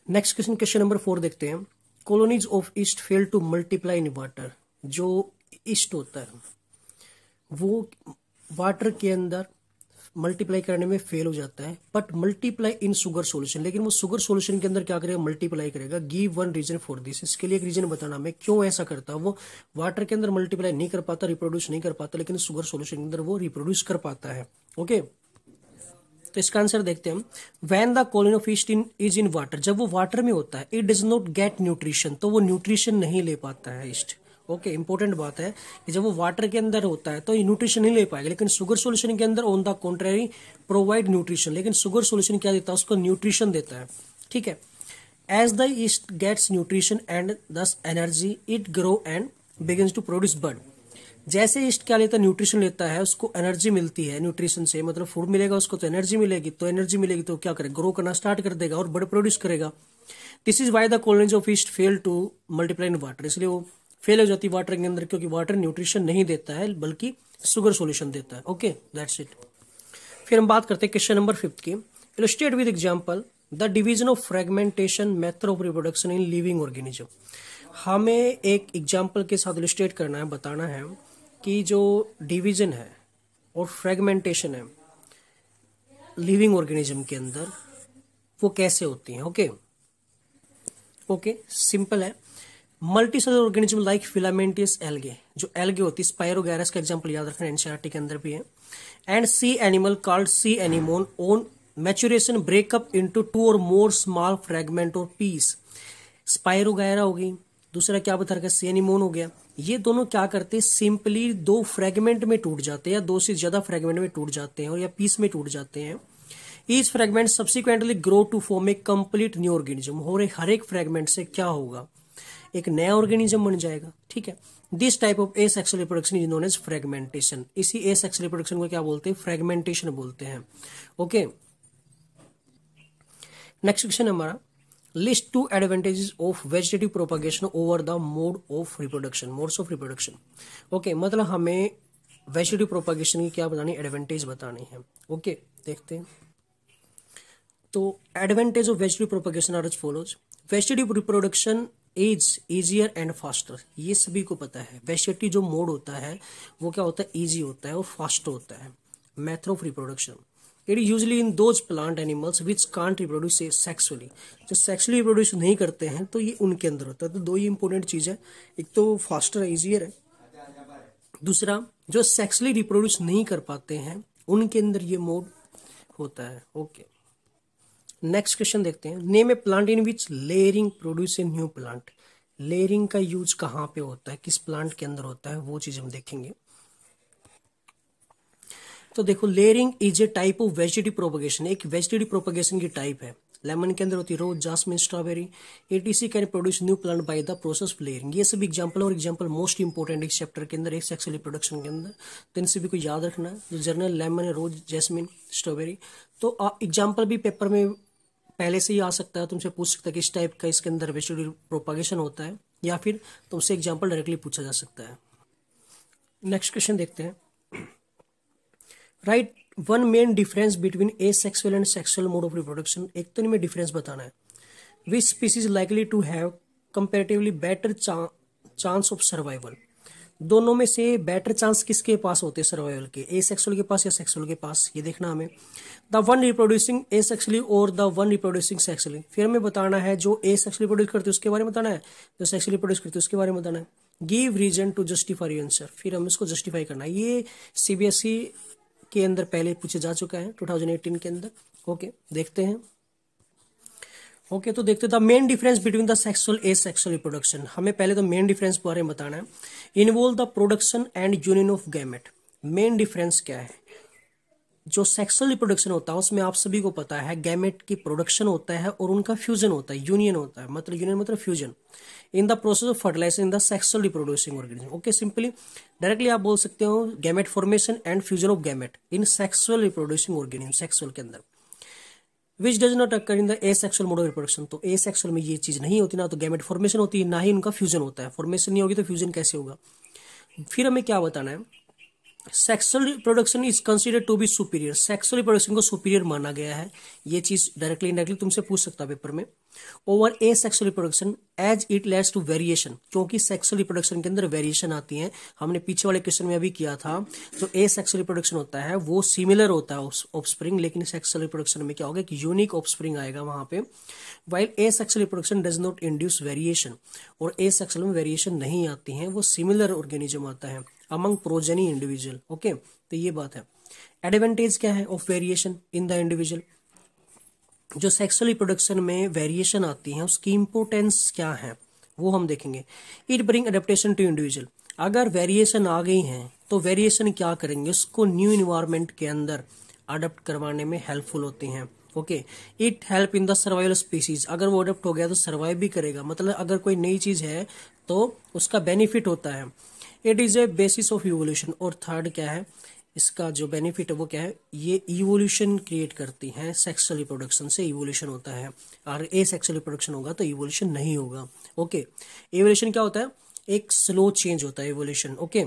Next question, question number 4 देखते हैं। Colonies of east fail to multiply in water. जो east होता है वो वाटर के अंदर मल्टीप्लाई करने में फेल हो जाता है, but multiply in sugar solution, लेकिन वो शुगर सॉल्यूशन के अंदर क्या करेगा, मल्टीप्लाई करेगा। Give one reason for this, इसके लिए एक रीजन बताना हमें क्यों ऐसा करता है। वो वाटर के अंदर मल्टीप्लाई नहीं कर पाता, रिप्रोड्यूस नहीं कर पाता, लेकिन शुगर सॉल्यूशन के अंदर वो रिप्रोड्यूस कर पाता है। ओके, तो इसका आंसर देखते हैं हम। When the colony of east is in water, जब वो वाटर में होता है, it does not gate nutrition, तो वो न्यूट्रिशन नहीं ले पाता है ईस्ट। ओके, इंपॉर्टेंट बात है कि जब वो वाटर के अंदर होता है तो ये न्यूट्रिशन नहीं ले पाएगा, लेकिन शुगर सॉल्यूशन के अंदर on the contrary provide nutrition, लेकिन शुगर सॉल्यूशन क्या देता है, उसको न्यूट्रिशन देता है। ठीक है, as the yeast gets nutrition and this energy, it grow and begins to produce bud. जैसे ईस्ट क्या लेता है, न्यूट्रिशन लेता है, उसको एनर्जी मिलती है न्यूट्रिशन से, मतलब फूड मिलेगा उसको तो एनर्जी मिलेगी, तो एनर्जी मिलेगी तो क्या करेगा, ग्रो करना स्टार्ट कर देगा और बड प्रोड्यूस करेगा। This is why the colonies of east fail to multiply in water, इसलिए वो फेल हो जाती है वाटर के अंदर, क्योंकि वाटर न्यूट्रिशन नहीं देता है बल्कि शुगर सॉल्यूशन देता है। Okay, that's it. फिर हम बात करते हैं क्वेश्चन नंबर 5 की। Illustrate with example the division of fragmentation method of reproduction in living organism. हमें एक एग्जांपल के साथ इलस्ट्रेट करना है, बताना है कि जो डिवीजन है और फ्रेगमेंटेशन है लिविंग ऑर्गेनिज्म के अंदर वो कैसे होती हैं। ओके ओके, सिंपल है। Multi cellular organism like filamentous algae, जो एल्गे होती है, स्पायरोगैरस का एग्जांपल याद रखना, एनसीईआरटी के अंदर भी है। And sea animal called sea anemone on maturation breakup into 2 और मोर स्मॉल फ्रेगमेंट और पीस। स्पायरोगैरा हो गई, दूसरा क्या बता रखा, सी एनिमोन हो गया। ये दोनों क्या करते हैं, सिंपली 2 फ्रेगमेंट में टूट जाते हैं या 2 से ज्यादा फ्रेगमेंट में टूट जाते हैं और या पीस में टूट जाते हैं। Each fragment subsequently grow to form a complete new organism, और हर एक फ्रेगमेंट से क्या होगा, एक नया ऑर्गेनिज्म बन जाएगा। ठीक है, this type of asexual reproduction is known as fragmentation. इसी एसेक्सुअल रिप्रोडक्शन को क्या बोलते हैं, फ्रेगमेंटेशन बोलते हैं। ओके, नेक्स्ट क्वेश्चन हमारा, list 2 advantages of vegetative propagation over the mode of reproduction, modes of reproduction. Okay, मतलब हमें वेजिटेटिव प्रोपगेशन की क्या बतानी, एडवांटेज बतानी है। ओके, देखते हैं। तो advantage of vegetative propagation are as follows. Vegetative reproduction is easier and faster, ये सभी को पता है। वेजिटेटिव जो मोड होता है वो क्या होता है, इजी होता है और फास्ट होता है। Method of reproduction, it is usually in those plant animals which can't reproduce sexually, जो सेक्सुअली रिप्रोड्यूस नहीं करते हैं तो ये उनके अंदर होता है। तो 2 ही इंपॉर्टेंट चीज है, एक तो फास्टर है, इजियर है, दूसरा जो सेक्सुअली रिप्रोड्यूस नहीं कर पाते हैं उनके अंदर ये मोड होता है। ओके, नेक्स्ट क्वेश्चन देखते हैं। Name A plant in which layering produce a new plant. Layering का यूज कहाँ पे होता है, किस प्लांट के अंदर होता है, वो चीज हम देखेंगे। तो देखो, layering is a type of vegetative propagation, एक वेजिटेटिव प्रोपगेशन की टाइप है। लेमन के अंदर होती है rose, jasmine, strawberry, etc can produce new plant by the process of layering. ये सब एग्जांपल और एग्जांपल मोस्ट इंपोर्टेंट इस चैप्टर के अंदर, एक सेक्सुअल रिप्रोडक्शन के अंदर, तो इन सभी को याद रखना है। जो जर्नल लेमन है, रोज, जैस्मिन, स्ट्रॉबेरी, तो एग्जाम्पल भी पेपर में पहले से ही आ सकता है, तुमसे पूछ सकता है कि इस टाइप का इसके अंदर वेजिटेटिव प्रोपगेशन होता है, या फिर तुमसे एग्जाम्पल डायरेक्टली पूछा जा सकता है। नेक्स्ट क्वेश्चन देखते हैं। Right one main difference between asexual and sexual mode of reproduction. एक तो इनमें डिफरेंस बताना है। Which species likely to have comparatively better chance of survival. दोनों में से बेटर चांस किसके पास होते हैं सर्वाइवल के, एसेक्सुअल के पास या सेक्सुअल के पास, ये देखना हमें। द वन रिप्रोड्यूसिंग एसेक्सुअली और द वन रिप्रोड्यूसिंग सेक्सुअली। फिर हमें बताना है जो एसेक्सुअली प्रोड्यूस करते हैं उसके बारे में बताना है, जो सेक्सुअली प्रोड्यूस करते हैं उसके बारे में बताना है। Give reason to justify answer, फिर हम इसको जस्टिफाई करना है। ये सीबीएसई के अंदर पहले पूछे जा चुका है 2018 के अंदर। ओके, देखते हैं। ओके, तो देखते the main difference between the sexual asexual reproduction. हमें पहले तो मेन डिफरेंस बारे में बताना है। Involve the production and union of gamete. Main difference क्या है, जो सेक्सुअल रिप्रोडक्शन होता है उसमें आप सभी को पता है गैमेट की प्रोडक्शन होता है और उनका फ्यूजन होता है, यूनियन होता है, मतलब यूनियन मतलब fusion in the process of fertilization in the sexual reproducing organism. Okay, simply directly आप बोल सकते हो gamete formation and fusion of gamete in sexual reproducing organism, sexual के अंदर। Which does not occur in the asexual mode of reproduction. तो asexual में ये चीज नहीं होती, ना तो गैमेट फॉर्मेशन होती है ना ही उनका फ्यूजन होता है। फॉर्मेशन नहीं होगी तो फ्यूजन कैसे होगा। फिर हमें क्या बताना है, sexual reproduction is considered to be superior, sexual reproduction को सुपीरियर माना गया है, ये चीज डायरेक्टली इनडायरेक्टली तुमसे पूछ सकता है पेपर में, over asexual reproduction as it leads to variation, क्योंकि सेक्सुअल रिप्रोडक्शन के अंदर वेरिएशन आती है। हमने पीछे वाले क्वेश्चन में अभी किया था, जो ए सेक्सुअल रिप्रोडक्शन होता है वो सिमिलर होता है ऑफस्प्रिंग, लेकिन सेक्सुअल रिप्रोडक्शन में क्या होगा कि यूनिक ऑफस्प्रिंग आएगा वहां पे, while a sexual reproduction does not induce variation, और ए सेक्सुअल में वेरिएशन नहीं आती है, वो सिमिलर ऑर्गेनिज्म आता है अमंग प्रोजेनी इंडिविजुअल। ओके, तो ये बात है। एडवांटेज क्या है of variation in the individual, जो सेक्सुअल रिप्रोडक्शन में वेरिएशन आती है उसकी इंपोर्टेंस क्या है वो हम देखेंगे। It bring adaptation to individual, अगर वेरिएशन आ गई है तो वेरिएशन क्या करेंगे, उसको न्यू इन्वायरमेंट के अंदर अडेप्ट करवाने में हेल्पफुल होती हैं। Okay, it help in the survival species, अगर वो अडेप्ट हो गया तो सर्वाइव भी करेगा, मतलब अगर कोई नई चीज है तो उसका बेनिफिट होता है। It is a basis of evolution, और थर्ड क्या है इसका जो बेनिफिट है वो क्या है, ये इवोल्यूशन क्रिएट करती है, सेक्सुअल रिप्रोडक्शन से इवोल्यूशन होता है, और ए सेक्सुअल रिप्रोडक्शन होगा तो इवोल्यूशन नहीं होगा। ओके, इवोल्यूशन क्या होता है, एक स्लो चेंज होता है evolution. Okay,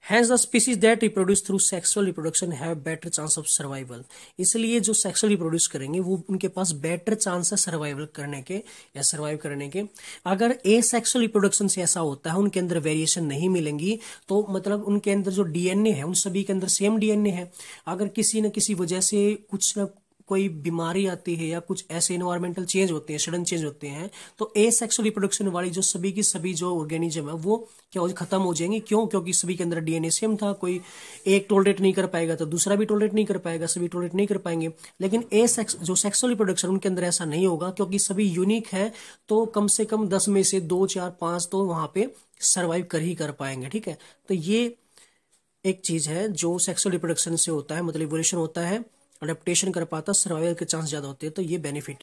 Hence the species that reproduce through sexual reproduction have better chance of survival, इसलिए जो सेक्सुअल रिप्रोड्यूस करेंगे वो उनके पास बेटर चांस है सर्वाइवल करने के या सर्वाइव करने के। अगर ए सेक्सुअल रिप्रोडक्शन से ऐसा होता है उनके अंदर वेरिएशन नहीं मिलेंगी, तो मतलब उनके अंदर जो डीएनए है उन सभी के अंदर सेम डीएनए है, अगर किसी न किसी वजह से कुछ न कोई बीमारी आती है या कुछ ऐसे इन्वायरमेंटल चेंज होते हैं, सडन चेंज होते हैं, तो ए सेक्सुअल रिप्रोडक्शन वाली जो सभी की सभी जो ऑर्गेनिज्म है वो क्या हो खत्म हो जाएंगे। क्यों? क्योंकि सभी के अंदर डीएनए सेम था, कोई एक टॉलरेट नहीं कर पाएगा तो दूसरा भी टॉलरेट नहीं कर पाएगा, सभी टॉलरेट नहीं कर पाएंगे। लेकिन ए सेक्स जो सेक्सुअल रिप्रोडक्शन उनके अंदर ऐसा नहीं होगा, क्योंकि सभी यूनिक है, तो कम से कम 10 में से 2 4 5 तो वहां पे सर्वाइव कर ही कर पाएंगे। ठीक है, तो ये एक चीज है जो सेक्सुअल रिप्रोडक्शन से होता है, मतलब इवोल्यूशन होता है, अडेप्टेशन कर पाता, सर्वाइवल के चांस ज्यादा होते हैं, तो ये बेनिफिट